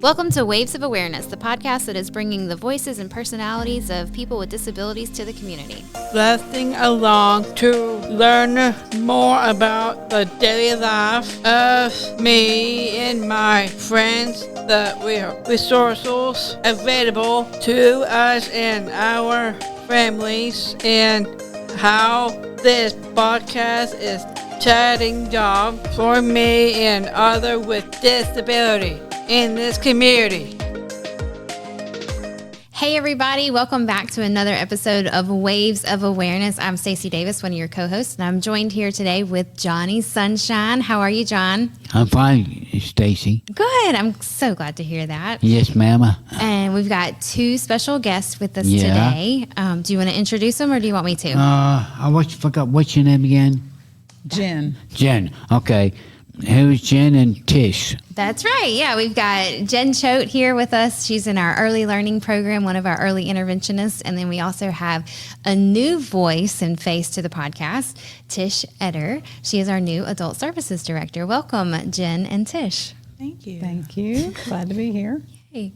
Welcome to Waves of Awareness, the podcast that is bringing the voices and personalities of people with disabilities to the community. Listening along to learn more about the daily life of me and my friends, the resources available to us and our families, and how this podcast is chatting job for me and others with disability in this community. Hey everybody, welcome back to another episode of Waves of Awareness. I'm Stacey Davis, one of your co-hosts, and I'm joined here today with Johnny Sunshine. How are you, John? I'm fine, Stacey. Good. I'm so glad to hear that. Yes, ma'am. And we've got two special guests with us today. Do you want to introduce them or do you want me to? I forgot what's your name again? Jen. Jen. Okay. Who's Jen and Tish? That's right. Yeah, we've got Jen Choate here with us. She's in our early learning program, one of our early interventionists. And then we also have a new voice and face to the podcast, Tish Eder. She is our new adult services director. Welcome, Jen and Tish. Thank you. Thank you. Glad to be here. Hey.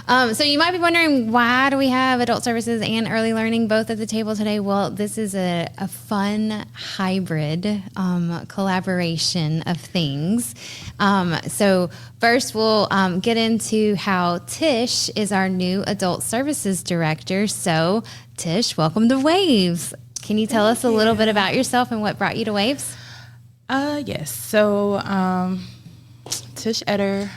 So you might be wondering, why do we have adult services and early learning both at the table today? Well, this is a fun hybrid collaboration of things. So first we'll get into how Tish is our new adult services director. So Tish, welcome to Waves. Can you tell us a little bit about yourself and what brought you to Waves? Yes. So Tish Eder.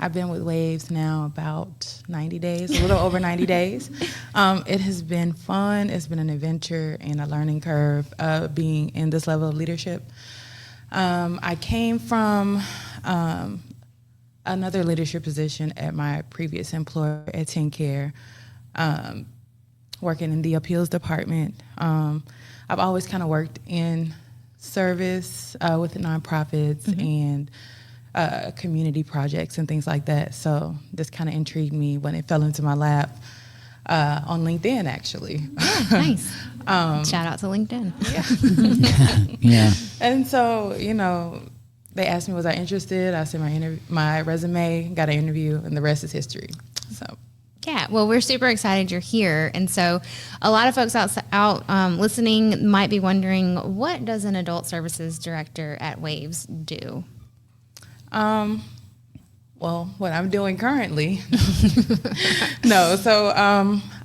I've been with Waves now about 90 days, a little over 90 days. It has been fun. It's been an adventure and a learning curve being in this level of leadership. I came from another leadership position at my previous employer at TenCare, working in the appeals department. I've always kind of worked in service with nonprofits and community projects and things like that. So this kind of intrigued me when it fell into my lap on LinkedIn, actually. Oh, nice. Shout out to LinkedIn. Yeah. Yeah. And so, they asked me, was I interested? I sent my resume, got an interview, and the rest is history. So. Yeah, well, we're super excited you're here. And so a lot of folks out listening might be wondering, what does an adult services director at Waves do? Well, what I'm doing currently.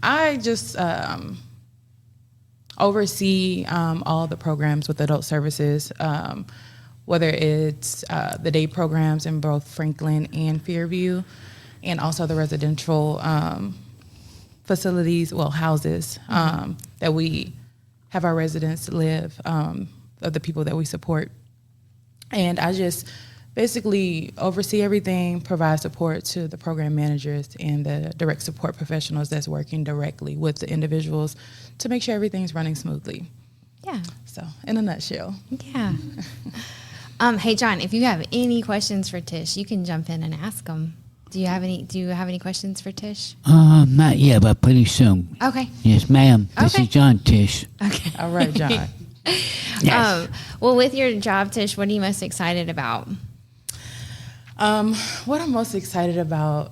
I just oversee all the programs with adult services, whether it's the day programs in both Franklin and Fairview, and also the residential facilities, houses that we have our residents live, of the people that we support. And I just basically oversee everything, provide support to the program managers and the direct support professionals that's working directly with the individuals to make sure everything's running smoothly. Yeah. So, in a nutshell. Yeah. Hey, John, if you have any questions for Tish, you can jump in and ask them. Do you have any questions for Tish? Not yet, but pretty soon. Okay. Yes, ma'am. This Okay. is John, Tish. Okay. All right, John. Yes. Well, with your job, Tish, what are you most excited about? What I'm most excited about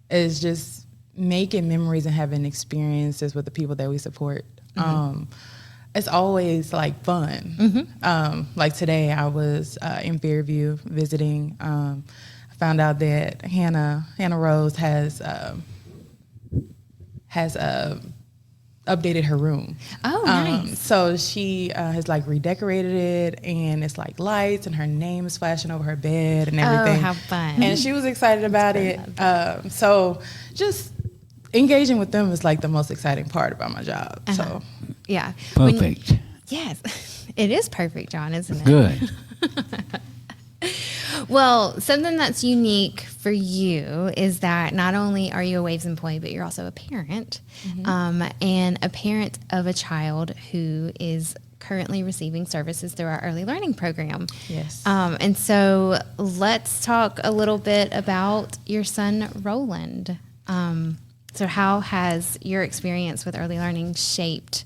is just making memories and having experiences with the people that we support. It's always like fun. Like today, I was in Fairview visiting. I found out that Hannah Rose has updated her room. Oh, nice. So she has redecorated it, and it's like lights, and her name is flashing over her bed and everything. Oh, how fun. And she was excited about it. So just engaging with them is the most exciting part about my job. So Yeah. Perfect. Yes. It is perfect, John, isn't it? Good. Well, something that's unique for you is that not only are you a Waves employee, but you're also a parent, and a parent of a child who is currently receiving services through our early learning program. Yes. And so let's talk a little bit about your son, Roland. So how has your experience with early learning shaped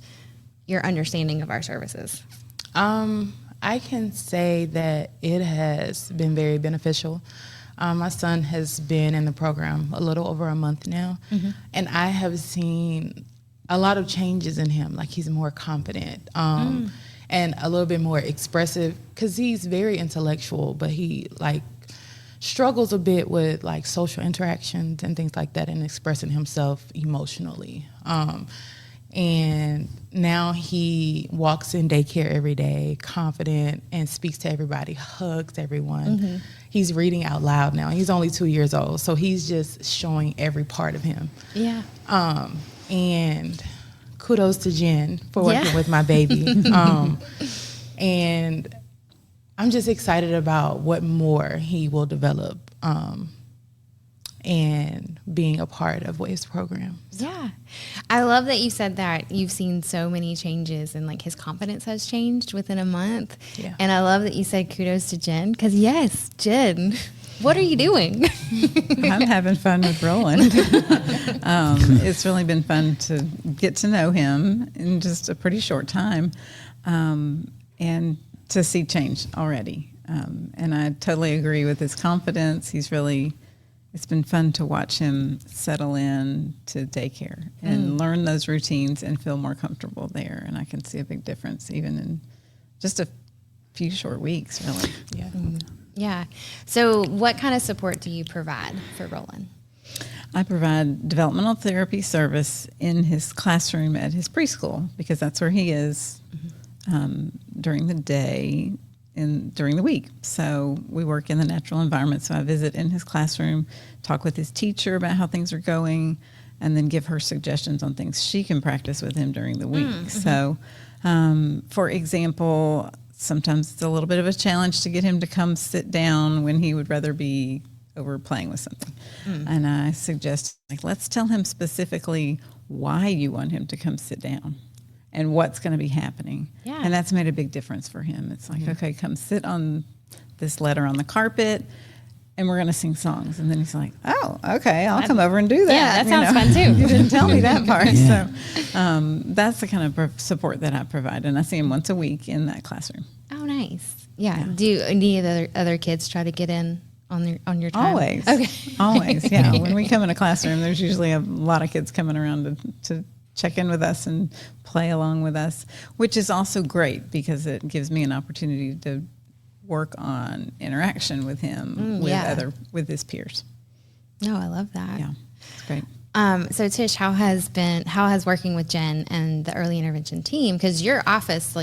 your understanding of our services? I can say that it has been very beneficial. My son has been in the program a little over a month now, and I have seen a lot of changes in him. Like he's more confident and a little bit more expressive because he's very intellectual, but he like struggles a bit with like social interactions and things like that and expressing himself emotionally. And now he walks in daycare every day, confident, and speaks to everybody, hugs everyone. He's reading out loud now. He's only 2 years old, so he's just showing every part of him. Yeah. And kudos to Jen for working with my baby. And I'm just excited about what more he will develop and being a part of Waves program. Yeah. I love that you said that you've seen so many changes and like his confidence has changed within a month. Yeah. And I love that you said kudos to Jen because yes, Jen, what are you doing? I'm having fun with Roland. It's really been fun to get to know him in just a pretty short time and to see change already. And I totally agree with his confidence. It's been fun to watch him settle in to daycare and learn those routines and feel more comfortable there. And I can see a big difference even in just a few short weeks, really. Yeah. Yeah. So what kind of support do you provide for Roland? I provide developmental therapy service in his classroom at his preschool because that's where he is during the day and during the week. So we work in the natural environment. So I visit in his classroom, talk with his teacher about how things are going, and then give her suggestions on things she can practice with him during the week. So, for example, sometimes it's a little bit of a challenge to get him to come sit down when he would rather be over playing with something. And I suggest, like, let's tell him specifically why you want him to come sit down and what's going to be happening. Yeah. And that's made a big difference for him. It's like, okay, come sit on this letter on the carpet and we're going to sing songs. And then he's like, oh, okay, I'll come over and do that. Yeah, that sounds fun too. You didn't tell me that part. Yeah. So that's the kind of support that I provide. And I see him once a week in that classroom. Oh, nice. Yeah. Do any of the other kids try to get in on your time? Always. Okay. Always, yeah. When we come in a classroom, there's usually a lot of kids coming around to check in with us and play along with us, which is also great because it gives me an opportunity to work on interaction with him with his peers. No, I love that. Yeah, it's great. So Tish, how has working with Jen and the early intervention team, because your office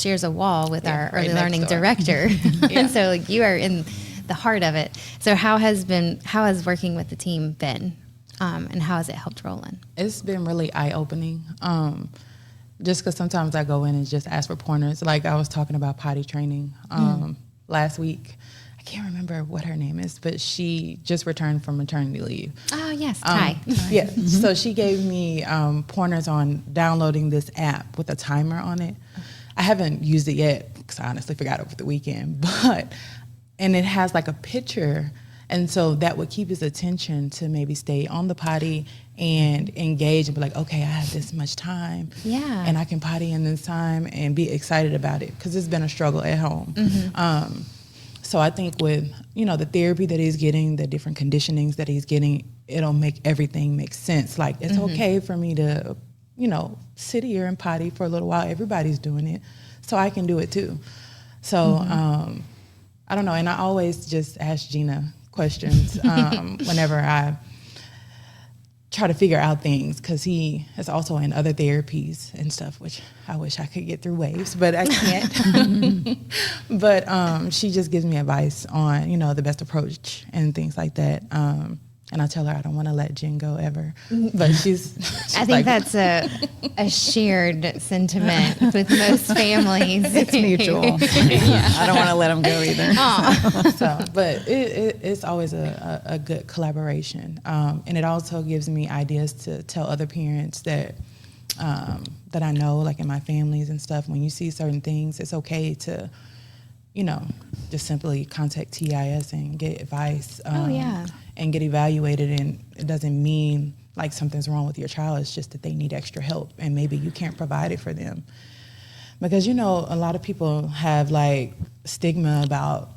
shares a wall with our early learning director. And so like you are in the heart of it. So how has working with the team been? And how has it helped Roland? It's been really eye-opening. Just because sometimes I go in and just ask for pointers. Like I was talking about potty training last week. I can't remember what her name is, but she just returned from maternity leave. Oh, yes, Ty. Yeah, so she gave me pointers on downloading this app with a timer on it. I haven't used it yet because I honestly forgot over the weekend. And it has like a picture, and so that would keep his attention to maybe stay on the potty and engage and be like, okay, I have this much time, and I can potty in this time and be excited about it because it's been a struggle at home. So I think with the therapy that he's getting, the different conditionings that he's getting, it'll make everything make sense. Like it's okay for me to sit here and potty for a little while. Everybody's doing it, so I can do it too. So I don't know, and I always just ask Gina questions whenever I try to figure out things, because he is also in other therapies and stuff, which I wish I could get through Waves, but I can't. But she just gives me advice on, the best approach and things like that. And I tell her I don't want to let Jen go ever. But she's I think that's a shared sentiment with most families. It's mutual. I don't want to let him go either. But it's always a good collaboration. And it also gives me ideas to tell other parents that I know, like in my families and stuff, when you see certain things, it's okay to, just simply contact TIS and get advice. And get evaluated, and it doesn't mean like something's wrong with your child. It's just that they need extra help, and maybe you can't provide it for them. Because a lot of people have like stigma about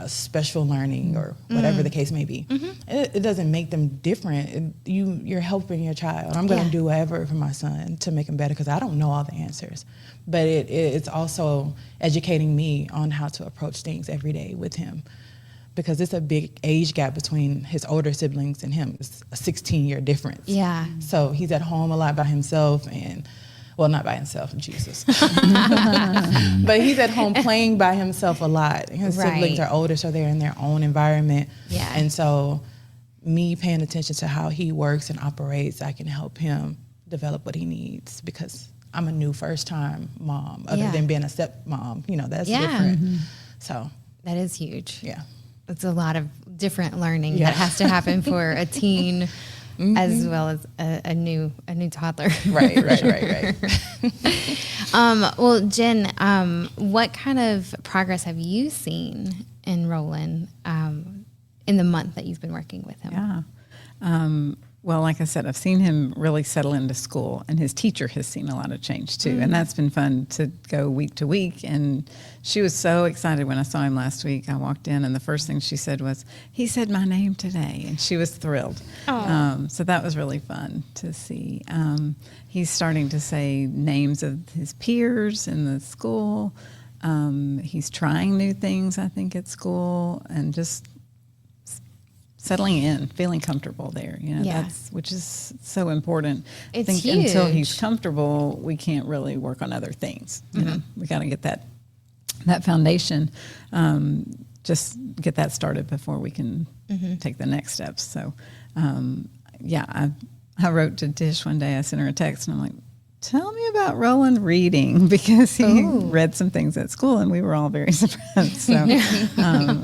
special learning or whatever the case may be. It doesn't make them different. You're helping your child. I'm going to do whatever for my son to make him better because I don't know all the answers. But it's also educating me on how to approach things every day with him, because it's a big age gap between his older siblings and him. It's a 16-year difference. Yeah. So he's at home a lot by himself and, well, not by himself, Jesus. But he's at home playing by himself a lot. His siblings are older, so they're in their own environment. Yeah. And so me paying attention to how he works and operates, I can help him develop what he needs, because I'm a new first-time mom, other than being a stepmom. You know, that's different. So that is huge. yeah. It's a lot of different learning that has to happen for a teen as well as a new toddler. Right. Well, Jen, what kind of progress have you seen in Roland in the month that you've been working with him? Yeah. Well, like I said, I've seen him really settle into school, and his teacher has seen a lot of change too. And that's been fun to go week to week. And she was so excited when I saw him last week. I walked in, and the first thing she said was, "He said my name today." And she was thrilled. So that was really fun to see. He's starting to say names of his peers in the school. He's trying new things, I think, at school, and just settling in, feeling comfortable there, which is so important. It's I think until huge. he's comfortable, we can't really work on other things. You know, we got to get that foundation, just get that started before we can take the next steps. So, I wrote to Tish one day. I sent her a text, and I'm like, "Tell me about Roland reading," because he read some things at school, and we were all very surprised. So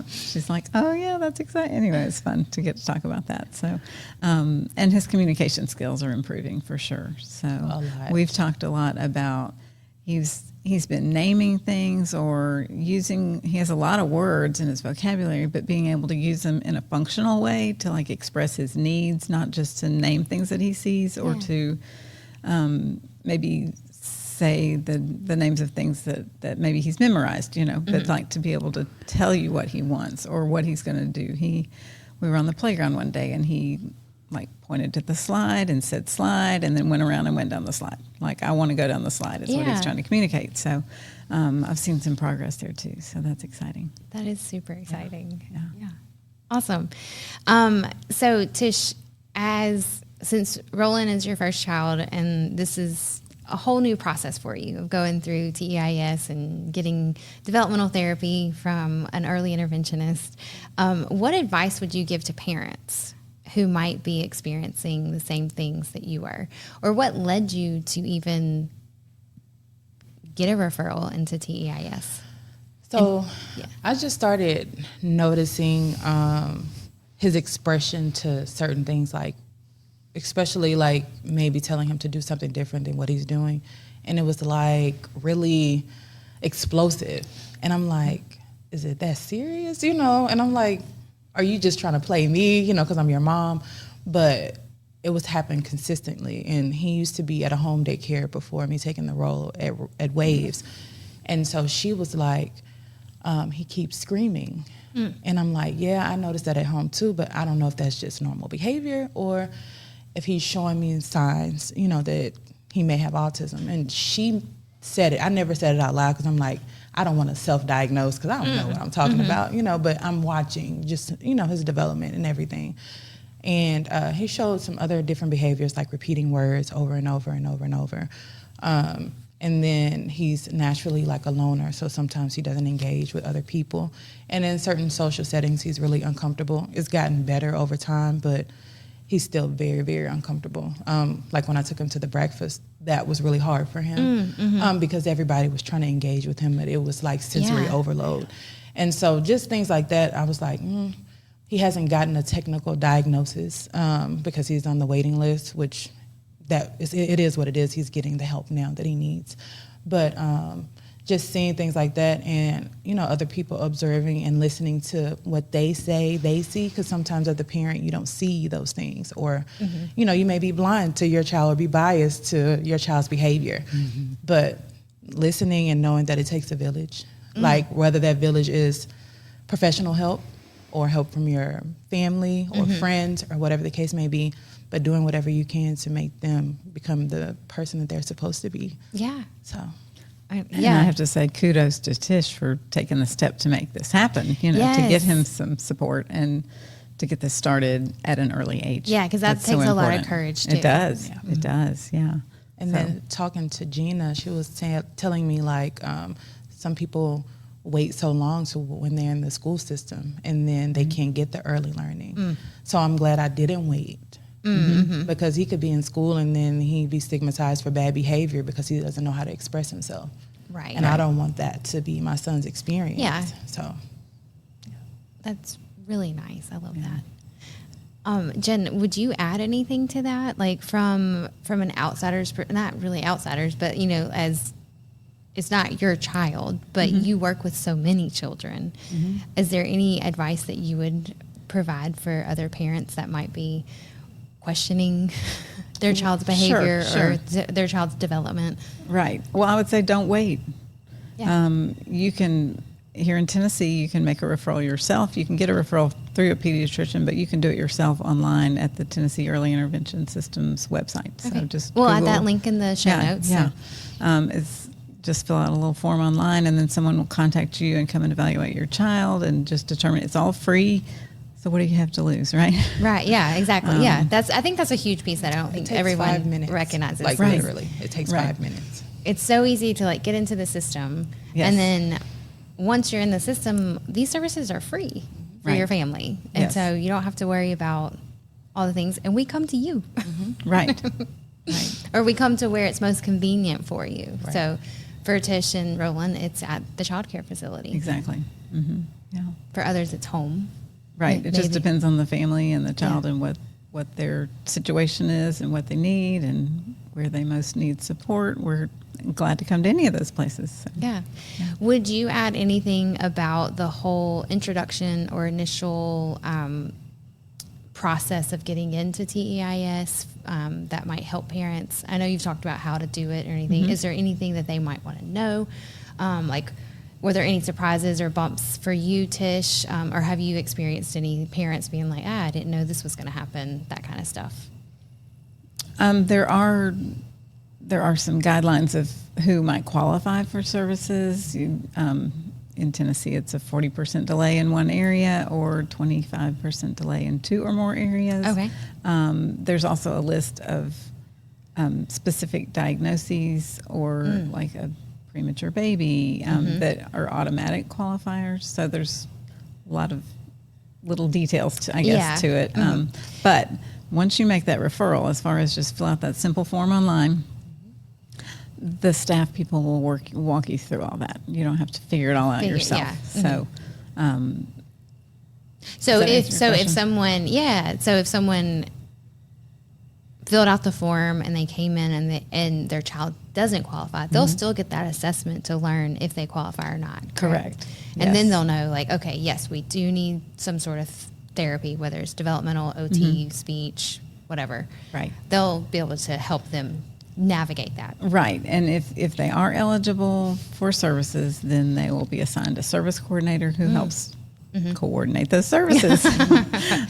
she's like, "Oh yeah, that's exciting." Anyway, it's fun to get to talk about that. So, and his communication skills are improving for sure. So we've talked a lot about he's been naming things or using. He has a lot of words in his vocabulary, but being able to use them in a functional way to like express his needs, not just to name things that he sees or to maybe say the names of things that maybe he's memorized, but like to be able to tell you what he wants or what he's going to do. We were on the playground one day, and he like pointed to the slide and said slide, and then went around and went down the slide. Like, I want to go down the slide is what he's trying to communicate. So I've seen some progress there too. So that's exciting. That is super exciting. Yeah. Awesome. So Tish, since Roland is your first child, and this is a whole new process for you of going through TEIS and getting developmental therapy from an early interventionist, what advice would you give to parents who might be experiencing the same things that you were? Or what led you to even get a referral into TEIS? So I just started noticing his expression to certain things, like especially like maybe telling him to do something different than what he's doing. And it was like really explosive. And I'm like, is it that serious? And I'm like, are you just trying to play me, because I'm your mom? But it was happening consistently. And he used to be at a home daycare before me taking the role at Waves. And so she was like, he keeps screaming. And I'm like, yeah, I noticed that at home too, but I don't know if that's just normal behavior or if he's showing me signs, that he may have autism. And she said it. I never said it out loud because I'm like, I don't want to self-diagnose because I don't know what I'm talking about, but I'm watching just, his development and everything. And he showed some other different behaviors, like repeating words over and over and over and over. And then he's naturally like a loner, so sometimes he doesn't engage with other people. And in certain social settings, he's really uncomfortable. It's gotten better over time, but he's still very, very uncomfortable. Like when I took him to the breakfast, that was really hard for him because everybody was trying to engage with him, but it was like sensory overload. And so just things like that, I was like, he hasn't gotten a technical diagnosis because he's on the waiting list, which it is what it is. He's getting the help now that he needs. But just seeing things like that and, other people observing and listening to what they say they see, because sometimes as a parent, you don't see those things. Or, you may be blind to your child or be biased to your child's behavior. But listening and knowing that it takes a village, like whether that village is professional help or help from your family or friends or whatever the case may be, but doing whatever you can to make them become the person that they're supposed to be. Yeah. So, And I have to say kudos to Tish for taking the step to make this happen, to Yes. get him some support and to get this started at an early age. Yeah, 'cause that That's so takes a lot of important. courage, too. It does. It does, yeah. and So- then talking to Gina, she was telling me like some people wait so long to when they're in the school system and then they can't get the early learning. So I'm glad I didn't wait. Because he could be in school and then he'd be stigmatized for bad behavior because he doesn't know how to express himself. Right. And I don't want that to be my son's experience. Yeah. So That's really nice. I love that. Jen, would you add anything to that? Like from an outsider's, not really outsiders, but as it's not your child, but you work with so many children. Is there any advice that you would provide for other parents that might be questioning their child's behavior sure. or their child's development? Right. Well, I would say don't wait. Yeah. You can, here in Tennessee, you can make a referral yourself. You can get a referral through a pediatrician, but you can do it yourself online at the Tennessee Early Intervention Systems website. Okay. So just we'll add Google- that link in the show notes. Yeah. So. It's just fill out a little form online, and then someone will contact you and come and evaluate your child and just determine. It's all free. So what do you have to lose, right? Right. Yeah. Exactly. Yeah. I think that's a huge piece that I don't it think takes everyone 5 minutes. recognizes. Like Right. literally, it takes Right. 5 minutes. It's so easy to get into the system, Yes. and then once you're in the system, these services are free for Right. your family, and Yes. so you don't have to worry about all the things. And we come to you, Right. Right. or we come to where it's most convenient for you. So for Tish and Roland, it's at the child care facility. Exactly. Yeah. For others, it's home. Right. It just Maybe. depends on the family and the child Yeah. and what their situation is and what they need and where they most need support. We're glad to come to any of those places. So. Yeah. Would you add anything about the whole introduction or initial process of getting into TEIS that might help parents? I know you've talked about how to do it or anything. Is there anything that they might want to know? Were there any surprises or bumps for you, Tish? Or have you experienced any parents being like, I didn't know this was going to happen, that kind of stuff? There are some guidelines of who might qualify for services. In Tennessee, it's a 40% delay in one area or 25% delay in 2 or more areas. Okay. There's also a list of specific diagnoses or like a premature baby that are automatic qualifiers. So there's a lot of little details, to it. But once you make that referral, as far as just fill out that simple form online, the staff people will walk you through all that. You don't have to figure it all out yourself. Yeah. So, So that if answer your question? if someone filled out the form and they came in and their child doesn't qualify, they'll still get that assessment to learn if they qualify or not. Correct. And then Yes. they'll know okay, yes, we do need some sort of therapy, whether it's developmental, OT, speech, whatever. Right. They'll be able to help them navigate that. Right. And if they are eligible for services, then they will be assigned a service coordinator who helps coordinate those services. There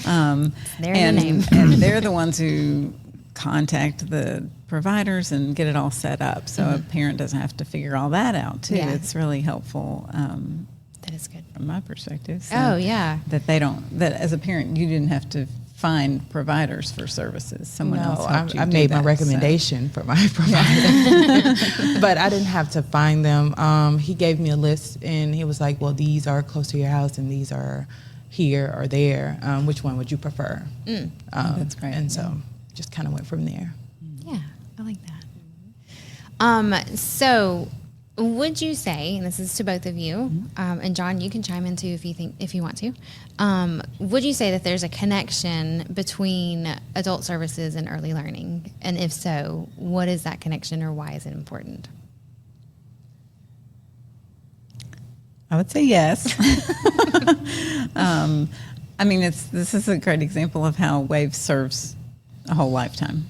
in the name. And they're the ones who contact the providers and get it all set up. So a parent doesn't have to figure all that out too. Yeah. It's really helpful That is good. from my perspective. So Oh, yeah. that as a parent, you didn't have to find providers for services. Someone else helped you I do made my that, so. recommendation for my provider, but I didn't have to find them. He gave me a list, and he was like, "Well, these are close to your house, and these are here or there. Which one would you prefer?" That's great. And so, just kind of went from there. Yeah, I like that. So would you say, and this is to both of you, and John, you can chime in too if you want to. Would you say that there's a connection between adult services and early learning? And if so, what is that connection, or why is it important? I would say yes. I mean, this is a great example of how WAVE serves a whole lifetime.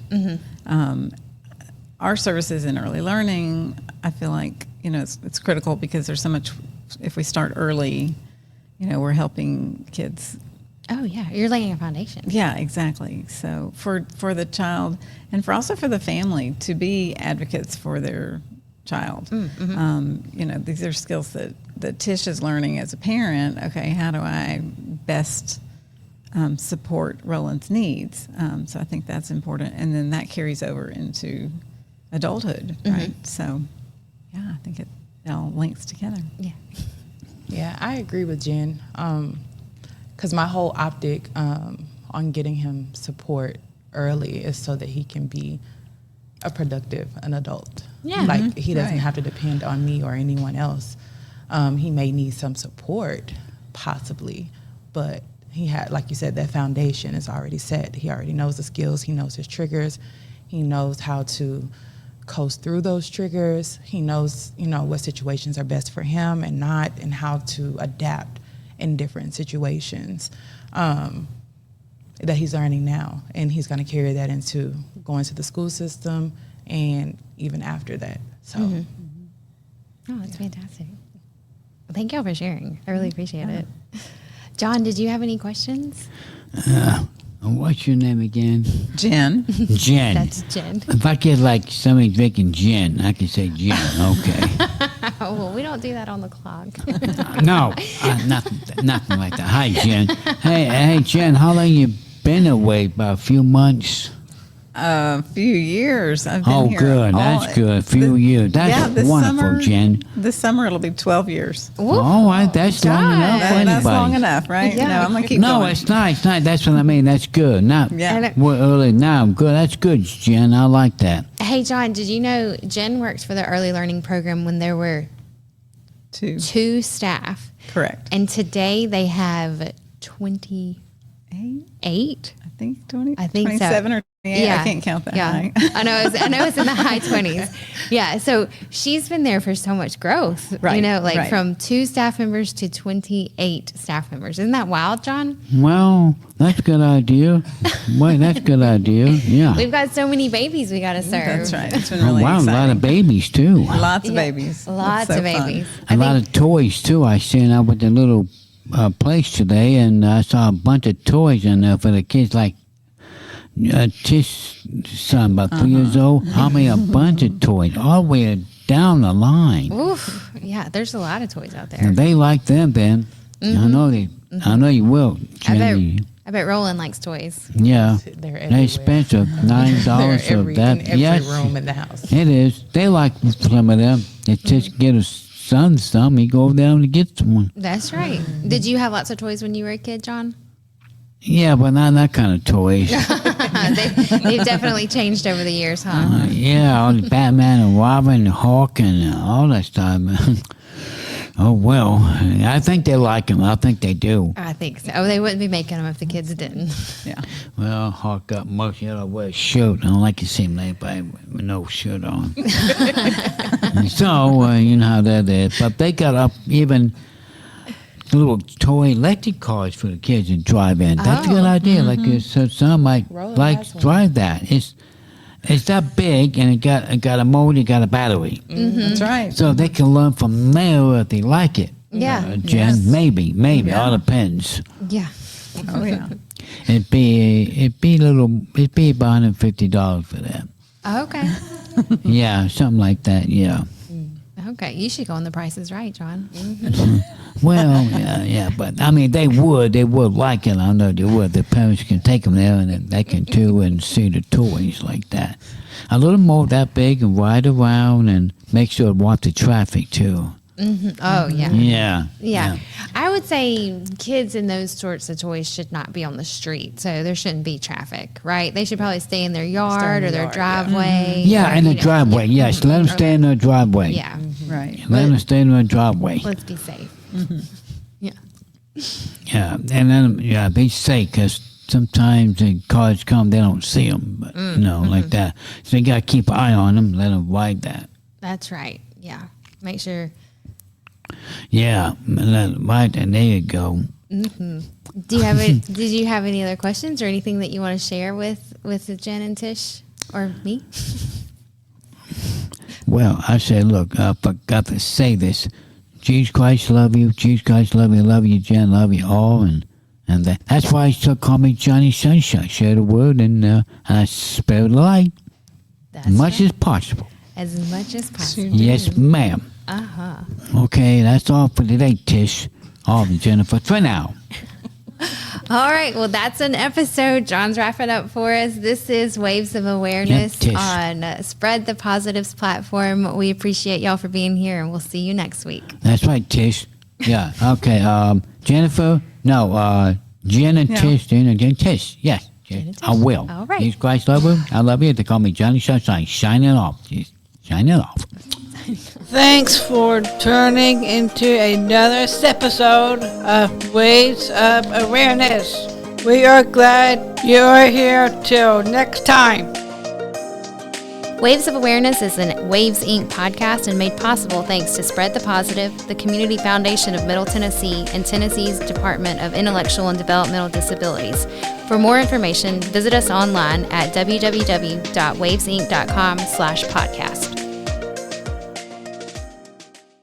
Our services in early learning, I feel like it's critical because there's so much. If we start early, we're helping kids. Oh yeah, you're laying a foundation. Yeah, exactly. So for the child and for the family to be advocates for their child. These are skills that Tish is learning as a parent. Okay, how do I best support Roland's needs? So I think that's important. And then that carries over into adulthood, right? So, yeah, I think it all links together. Yeah. Yeah, I agree with Jen. Because my whole optic on getting him support early is so that he can be an adult. Yeah. Like he doesn't Right. have to depend on me or anyone else. He may need some support, possibly, but he had, like you said, that foundation is already set. He already knows the skills. He knows his triggers. He knows how to coast through those triggers. He knows, what situations are best for him and not, and how to adapt in different situations that he's learning now. And he's going to carry that into going to the school system and even after that. So, Oh, that's fantastic. Well, thank y'all for sharing. I really appreciate it. John, did you have any questions? What's your name again? Jen. Jen. That's Jen. If I get like somebody drinking gin, I can say gin. Okay. Oh, well, we don't do that on the clock. No, nothing like that. Hi, Jen. Hey, Jen. How long you been away? About a few months. A few years. I've been Oh, here. good. That's good. A few years. That's this wonderful, summer, Jen. This summer it'll be 12 years. That's long enough for anybody. That's long enough, right? Yeah. No, I'm gonna keep No, going. it's not. It's not. That's what I mean. That's good. Not Yeah. we're early now. Good. That's good, Jen. I like that. Hey, John, did you know Jen worked for the early learning program when there were 2 staff? Correct. And today they have 28? I think 20. I think so. 27 or 28. I can't count that. Yeah, high. I know it's in the high 20s. Yeah, so she's been there for so much growth. Right, right. From 2 staff members to 28 staff members. Isn't that wild, John? Well, that's a good idea. Well, that's a good idea. Yeah. We've got so many babies we got to serve. That's right. It's been Oh, really wow, a exciting. lot of babies too. Lots of Yeah, babies. Lots That's so of fun. babies. A lot of toys too. I seen out with the little place today, and I saw a bunch of toys in there for the kids. Like Tish son, about 3 years old. I mean, a bunch of toys all the way down the line. Oof. Yeah, there's a lot of toys out there. And they like them, Ben. I know they. I know you will. Jenny. I bet Roland likes toys. Yeah, They're they're everywhere. expensive. $9 They're for that. in every Yes, room in the house. it is. They like some of them. They just get a son some. He go down to get one. That's right. Did you have lots of toys when you were a kid, John? Yeah, but not that kind of toys. They've definitely changed over the years, huh? Yeah, all the Batman and Robin and Hawk and all that stuff. Oh, well, I think they like them. I think they do. I think so. Oh, they wouldn't be making them if the kids didn't. Yeah. Well, Hawk got most, wear a shirt. I don't like to see anybody with no shirt on. So, you know how that is. But they got up even little toy electric cars for the kids to drive in. That's a good idea. Like, so some might Roland like has one. drive that. It's that big, and it got a motor, got a battery. That's right. So they can learn from there if they like it. Yeah. Jen, Yes. maybe, Yeah. all depends. Yeah. Oh, yeah. It'd be about $150 for that. Okay. Yeah, something like that. Yeah. Okay. You should go on The Price is Right, John. Well, yeah, but I mean, they would like it. I know they would. The parents can take them there, and then they can too, and see the toys like that. A little more that big, and ride around, and make sure to watch the traffic too. Oh, yeah. Yeah. Yeah. I would say kids in those sorts of toys should not be on the street. So there shouldn't be traffic, right? They should probably stay in their yard or their driveway. Yeah, or, in the you know, driveway. Yes, let them stay in their driveway. Yeah. Right. Let them stay in their driveway. Let's be safe. Yeah. Yeah, and then be safe, because sometimes the cars come, they don't see them, but like that. So you got to keep an eye on them. Let them ride that. That's right. Yeah. Make sure. Yeah, let them ride that. There you go. Do you have it? Did you have any other questions or anything that you want to share with Jen and Tish or me? Well, I said, look, I forgot to say this. Jesus Christ love you. Jesus Christ love you. Love you, Jen. Love you all. And that's why he still call me Johnny Sunshine. Share the word and I spare the light That's as much right. as possible. As much as possible. Yes, ma'am. Okay, that's all for today, Tish. All of Jennifer for now. All right. Well, that's an episode. John's wrapping up for us. This is Waves of Awareness Yep, Tish. on Spread the Positives platform. We appreciate y'all for being here, and we'll see you next week. That's right, Tish. Yeah. Okay. Jennifer. No. Jen and Yeah. Tish. Jen and Tish. Yes. Jen and Tish. I will. All right. Jesus Christ love you. I love you. They call me Johnny Sunshine. Shine it off. Jeez. Shine it off. Thanks for turning into another episode of Waves of Awareness. We are glad you're here till next time. Waves of Awareness is a Waves Inc. podcast and made possible thanks to Spread the Positive, the Community Foundation of Middle Tennessee, and Tennessee's Department of Intellectual and Developmental Disabilities. For more information, visit us online at www.wavesinc.com/podcast.